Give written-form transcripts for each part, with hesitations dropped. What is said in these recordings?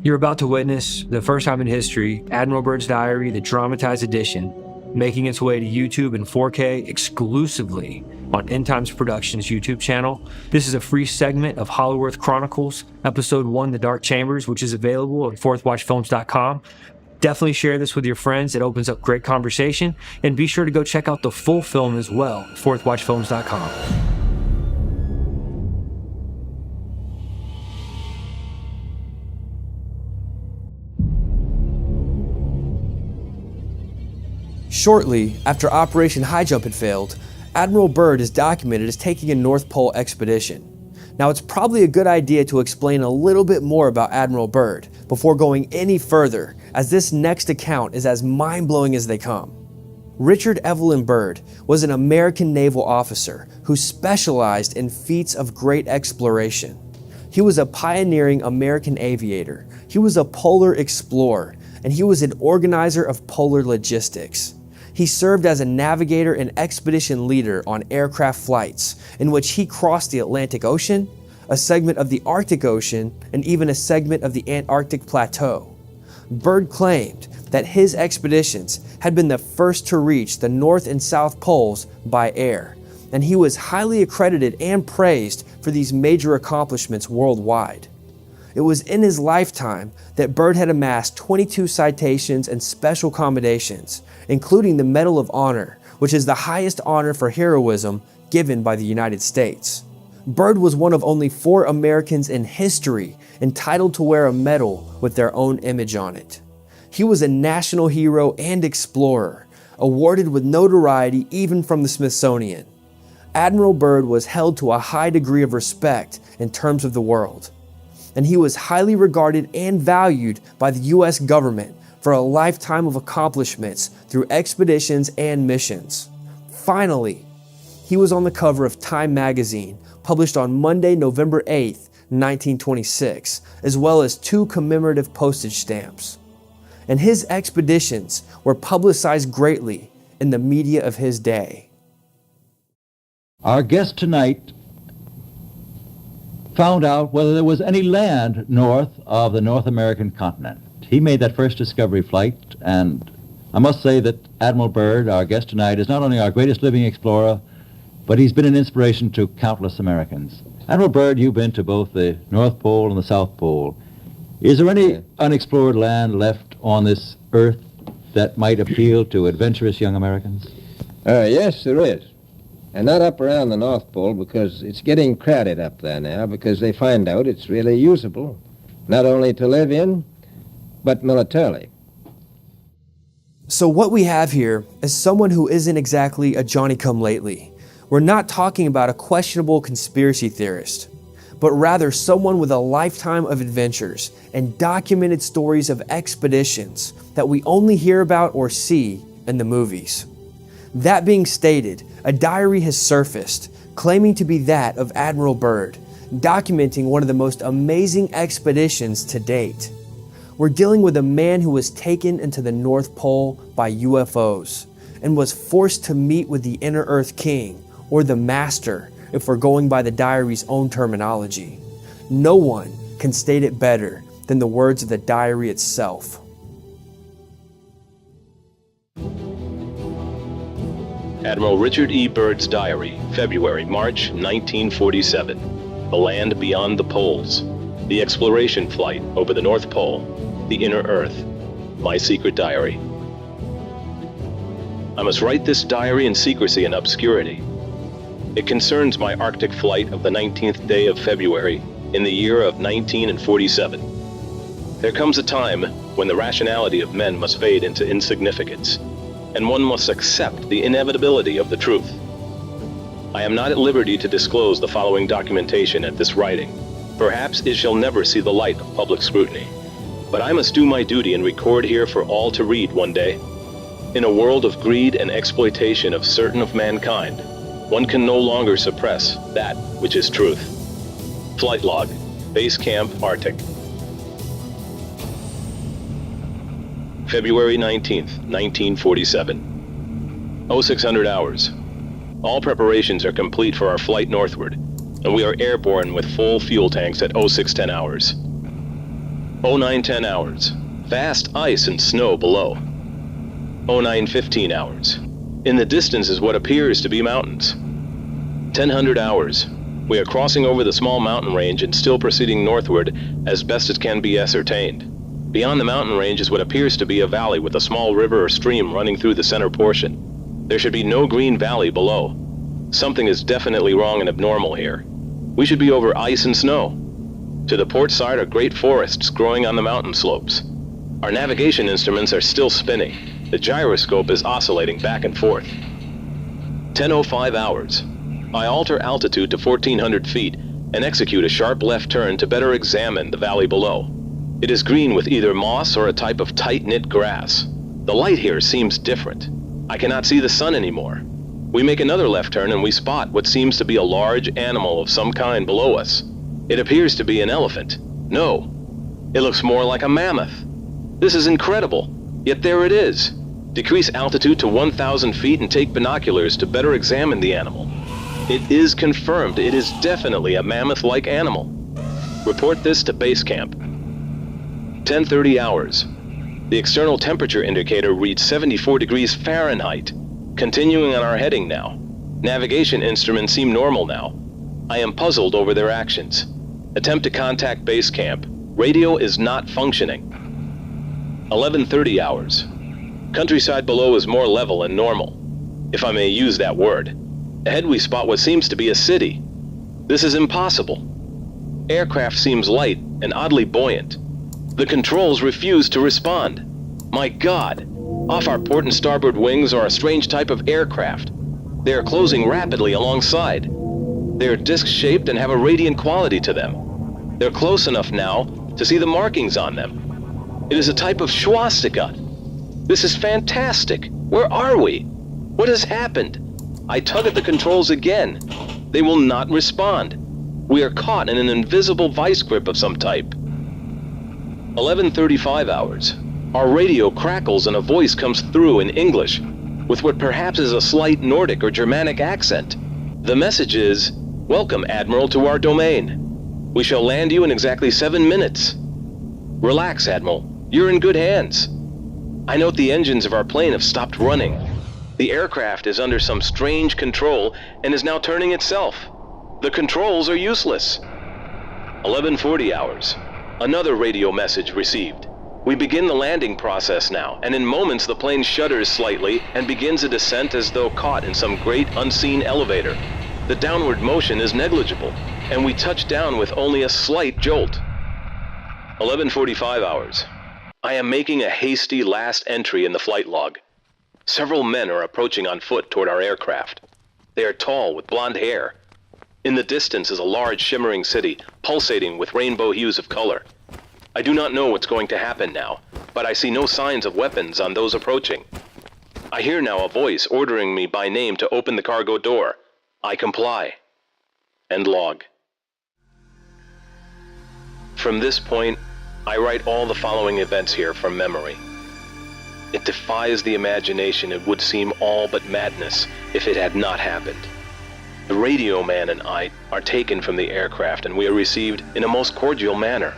You're about to witness, the first time in history, Admiral Byrd's Diary, the dramatized edition, making its way to YouTube in 4K exclusively on End Times Productions YouTube channel. This is a free segment of Hollowworth Chronicles, Episode 1, The Dark Chambers, which is available at fourthwatchfilms.com. Definitely share this with your friends. It opens up great conversation. And be sure to go check out the full film as well, fourthwatchfilms.com. Shortly after Operation High Jump had failed, Admiral Byrd is documented as taking a North Pole expedition. Now, it's probably a good idea to explain a little bit more about Admiral Byrd before going any further, as this next account is as mind-blowing as they come. Richard Evelyn Byrd was an American naval officer who specialized in feats of great exploration. He was a pioneering American aviator, he was a polar explorer, and he was an organizer of polar logistics. He served as a navigator and expedition leader on aircraft flights, in which he crossed the Atlantic Ocean, a segment of the Arctic Ocean, and even a segment of the Antarctic Plateau. Byrd claimed that his expeditions had been the first to reach the North and South Poles by air, and he was highly accredited and praised for these major accomplishments worldwide. It was in his lifetime that Byrd had amassed 22 citations and special commendations, including the Medal of Honor, which is the highest honor for heroism given by the United States. Byrd was one of only 4 Americans in history entitled to wear a medal with their own image on it. He was a national hero and explorer, awarded with notoriety even from the Smithsonian. Admiral Byrd was held to a high degree of respect in terms of the world, and he was highly regarded and valued by the U.S. government for a lifetime of accomplishments through expeditions and missions. Finally, he was on the cover of Time magazine, published on Monday, November 8th, 1926, as well as 2 commemorative postage stamps. And his expeditions were publicized greatly in the media of his day. Our guest tonight found out whether there was any land north of the North American continent. He made that first discovery flight, and I must say that Admiral Byrd, our guest tonight, is not only our greatest living explorer, but he's been an inspiration to countless Americans. Admiral Byrd, you've been to both the North Pole and the South Pole. Is there any unexplored land left on this earth that might appeal to adventurous young Americans? Yes, there is. And not up around the North Pole, because it's getting crowded up there now, because they find out it's really usable, not only to live in, but militarily. So what we have here is someone who isn't exactly a Johnny-come-lately. We're not talking about a questionable conspiracy theorist, but rather someone with a lifetime of adventures and documented stories of expeditions that we only hear about or see in the movies. That being stated, a diary has surfaced, claiming to be that of Admiral Byrd, documenting one of the most amazing expeditions to date. We're dealing with a man who was taken into the North Pole by UFOs and was forced to meet with the Inner Earth King, or the Master, if we're going by the diary's own terminology. No one can state it better than the words of the diary itself. Admiral Richard E. Byrd's diary, February, March 1947. The land beyond the poles. The exploration flight over the North Pole. The inner Earth. My secret diary. I must write this diary in secrecy and obscurity. It concerns my Arctic flight of the 19th day of February in the year of 1947. There comes a time when the rationality of men must fade into insignificance, and one must accept the inevitability of the truth. I am not at liberty to disclose the following documentation at this writing. Perhaps it shall never see the light of public scrutiny. But I must do my duty and record here for all to read one day. In a world of greed and exploitation of certain of mankind, one can no longer suppress that which is truth. Flight log, Base Camp Arctic. February 19th, 1947. 0600 hours. All preparations are complete for our flight northward, and we are airborne with full fuel tanks at 0610 hours. 0910 hours. Vast ice and snow below. 0915 hours. In the distance is what appears to be mountains. 1000 hours. We are crossing over the small mountain range and still proceeding northward as best it can be ascertained. Beyond the mountain range is what appears to be a valley with a small river or stream running through the center portion. There should be no green valley below. Something is definitely wrong and abnormal here. We should be over ice and snow. To the port side are great forests growing on the mountain slopes. Our navigation instruments are still spinning. The gyroscope is oscillating back and forth. 10:05 hours. I alter altitude to 1400 feet and execute a sharp left turn to better examine the valley below. It is green with either moss or a type of tight-knit grass. The light here seems different. I cannot see the sun anymore. We make another left turn and we spot what seems to be a large animal of some kind below us. It appears to be an elephant. No, it looks more like a mammoth. This is incredible, yet there it is. Decrease altitude to 1,000 feet and take binoculars to better examine the animal. It is confirmed. It is definitely a mammoth-like animal. Report this to base camp. 10:30 hours. The external temperature indicator reads 74 degrees Fahrenheit. Continuing on our heading now. Navigation instruments seem normal now. I am puzzled over their actions. Attempt to contact base camp. Radio is not functioning. 11:30 hours. Countryside below is more level and normal, if I may use that word. Ahead we spot what seems to be a city. This is impossible. Aircraft seems light and oddly buoyant. The controls refuse to respond. My God! Off our port and starboard wings are a strange type of aircraft. They are closing rapidly alongside. They are disc-shaped and have a radiant quality to them. They're close enough now to see the markings on them. It is a type of swastika. This is fantastic. Where are we? What has happened? I tug at the controls again. They will not respond. We are caught in an invisible vice grip of some type. 11:35 hours. Our radio crackles and a voice comes through in English, with what perhaps is a slight Nordic or Germanic accent. The message is, "Welcome, Admiral, to our domain. We shall land you in exactly 7 minutes. Relax, Admiral. You're in good hands." I note the engines of our plane have stopped running. The aircraft is under some strange control and is now turning itself. The controls are useless. 11:40 hours. Another radio message received. We begin the landing process now, and in moments the plane shudders slightly and begins a descent as though caught in some great unseen elevator. The downward motion is negligible, and we touch down with only a slight jolt. 11:45 hours. I am making a hasty last entry in the flight log. Several men are approaching on foot toward our aircraft. They are tall with blonde hair. In the distance is a large shimmering city, pulsating with rainbow hues of color. I do not know what's going to happen now, but I see no signs of weapons on those approaching. I hear now a voice ordering me by name to open the cargo door. I comply. End log. From this point, I write all the following events here from memory. It defies the imagination. It would seem all but madness if it had not happened. The radio man and I are taken from the aircraft, and we are received in a most cordial manner.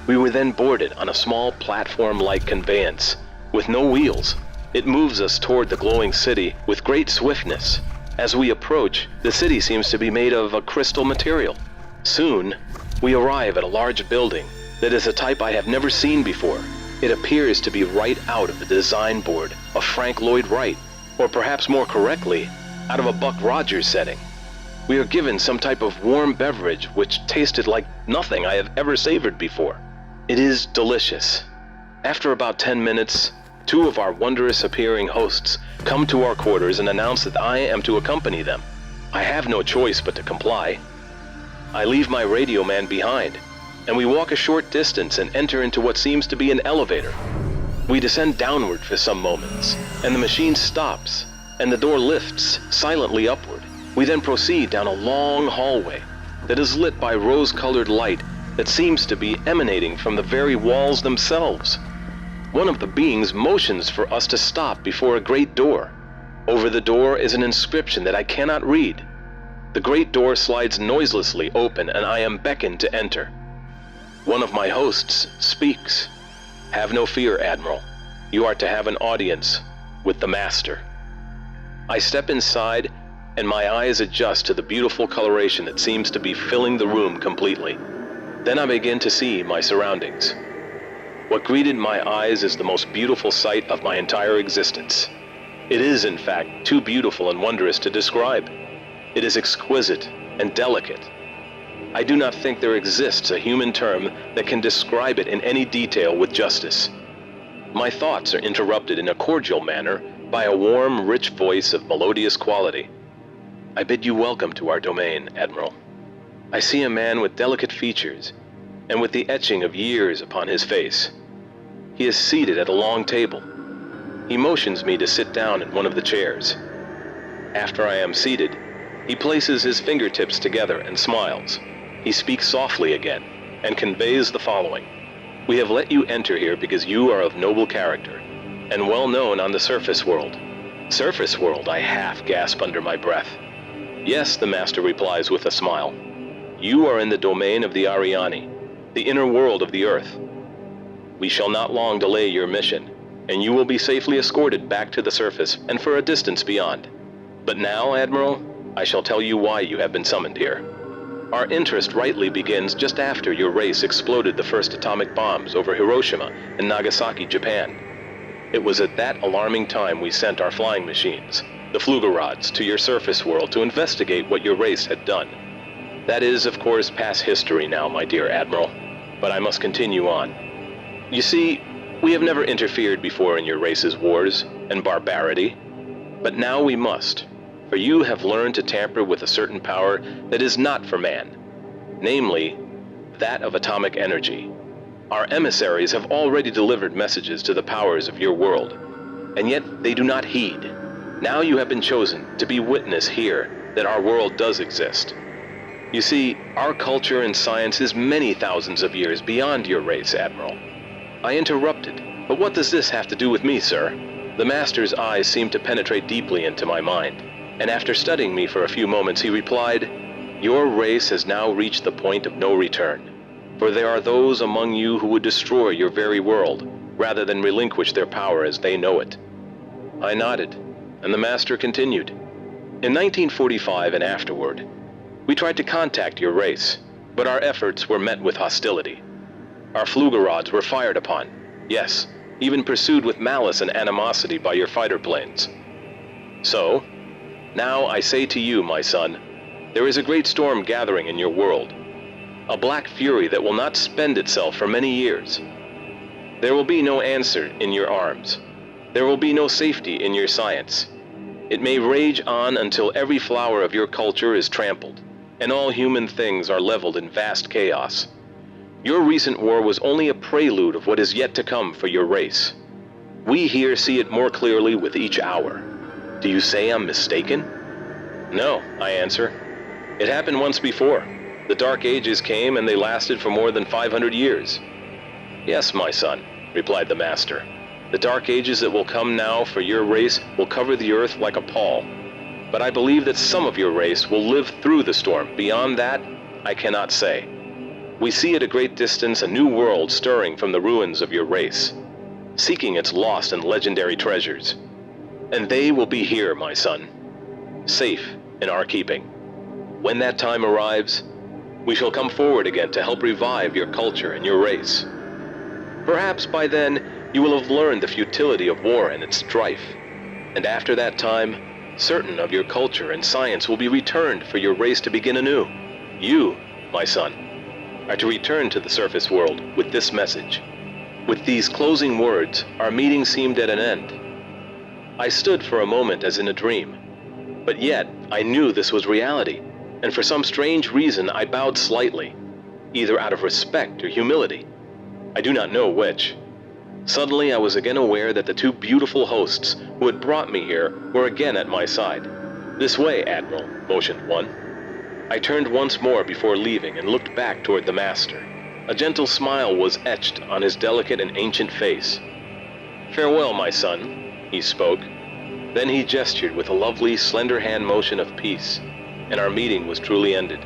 We were then boarded on a small platform-like conveyance with no wheels. It moves us toward the glowing city with great swiftness. As we approach, the city seems to be made of a crystal material. Soon, we arrive at a large building that is a type I have never seen before. It appears to be right out of the design board of Frank Lloyd Wright, or perhaps more correctly, out of a Buck Rogers setting. We are given some type of warm beverage which tasted like nothing I have ever savored before. It is delicious. After about 10 minutes, 2 of our wondrous appearing hosts come to our quarters and announce that I am to accompany them. I have no choice but to comply. I leave my radio man behind, and we walk a short distance and enter into what seems to be an elevator. We descend downward for some moments, and the machine stops, and the door lifts silently upward. We then proceed down a long hallway that is lit by rose-colored light that seems to be emanating from the very walls themselves. One of the beings motions for us to stop before a great door. Over the door is an inscription that I cannot read. The great door slides noiselessly open, and I am beckoned to enter. One of my hosts speaks. Have no fear, Admiral. You are to have an audience with the Master. I step inside, and my eyes adjust to the beautiful coloration that seems to be filling the room completely. Then I begin to see my surroundings. What greeted my eyes is the most beautiful sight of my entire existence. It is, in fact, too beautiful and wondrous to describe. It is exquisite and delicate. I do not think there exists a human term that can describe it in any detail with justice. My thoughts are interrupted in a cordial manner by a warm, rich voice of melodious quality. I bid you welcome to our domain, Admiral. I see a man with delicate features and with the etching of years upon his face. He is seated at a long table. He motions me to sit down in one of the chairs. After I am seated, he places his fingertips together and smiles. He speaks softly again and conveys the following. We have let you enter here because you are of noble character and well known on the surface world. Surface world, I half gasp under my breath. Yes, the Master replies with a smile. You are in the domain of the Ariani, the inner world of the Earth. We shall not long delay your mission, and you will be safely escorted back to the surface and for a distance beyond. But now, Admiral, I shall tell you why you have been summoned here. Our interest rightly begins just after your race exploded the first atomic bombs over Hiroshima and Nagasaki, Japan. It was at that alarming time we sent our flying machines, the Flugerods, to your surface world to investigate what your race had done. That is, of course, past history now, my dear Admiral, but I must continue on. You see, we have never interfered before in your race's wars and barbarity, but now we must, for you have learned to tamper with a certain power that is not for man, namely, that of atomic energy. Our emissaries have already delivered messages to the powers of your world, and yet they do not heed. Now you have been chosen to be witness here that our world does exist. You see, our culture and science is many thousands of years beyond your race, Admiral. I interrupted, but what does this have to do with me, sir? The Master's eyes seemed to penetrate deeply into my mind, and after studying me for a few moments, he replied, Your race has now reached the point of no return, for there are those among you who would destroy your very world, rather than relinquish their power as they know it. I nodded, and the Master continued. In 1945 and afterward, we tried to contact your race, but our efforts were met with hostility. Our Flugerods were fired upon, yes, even pursued with malice and animosity by your fighter planes. So, now I say to you, my son, there is a great storm gathering in your world, a black fury that will not spend itself for many years. There will be no answer in your arms. There will be no safety in your science. It may rage on until every flower of your culture is trampled, and all human things are leveled in vast chaos. Your recent war was only a prelude of what is yet to come for your race. We here see it more clearly with each hour. Do you say I'm mistaken? No, I answer. It happened once before. The Dark Ages came and they lasted for more than 500 years. Yes, my son, replied the Master. The Dark Ages that will come now for your race will cover the earth like a pall. But I believe that some of your race will live through the storm. Beyond that, I cannot say. We see at a great distance a new world stirring from the ruins of your race, seeking its lost and legendary treasures. And they will be here, my son, safe in our keeping. When that time arrives, we shall come forward again to help revive your culture and your race. Perhaps by then, you will have learned the futility of war and its strife. And after that time, certain of your culture and science will be returned for your race to begin anew. You, my son, are to return to the surface world with this message. With these closing words, our meeting seemed at an end. I stood for a moment as in a dream, but yet I knew this was reality, and for some strange reason I bowed slightly, either out of respect or humility. I do not know which. Suddenly I was again aware that the two beautiful hosts who had brought me here were again at my side. This way, Admiral, motioned one. I turned once more before leaving and looked back toward the Master. A gentle smile was etched on his delicate and ancient face. Farewell, my son, he spoke. Then he gestured with a lovely, slender hand motion of peace, and our meeting was truly ended.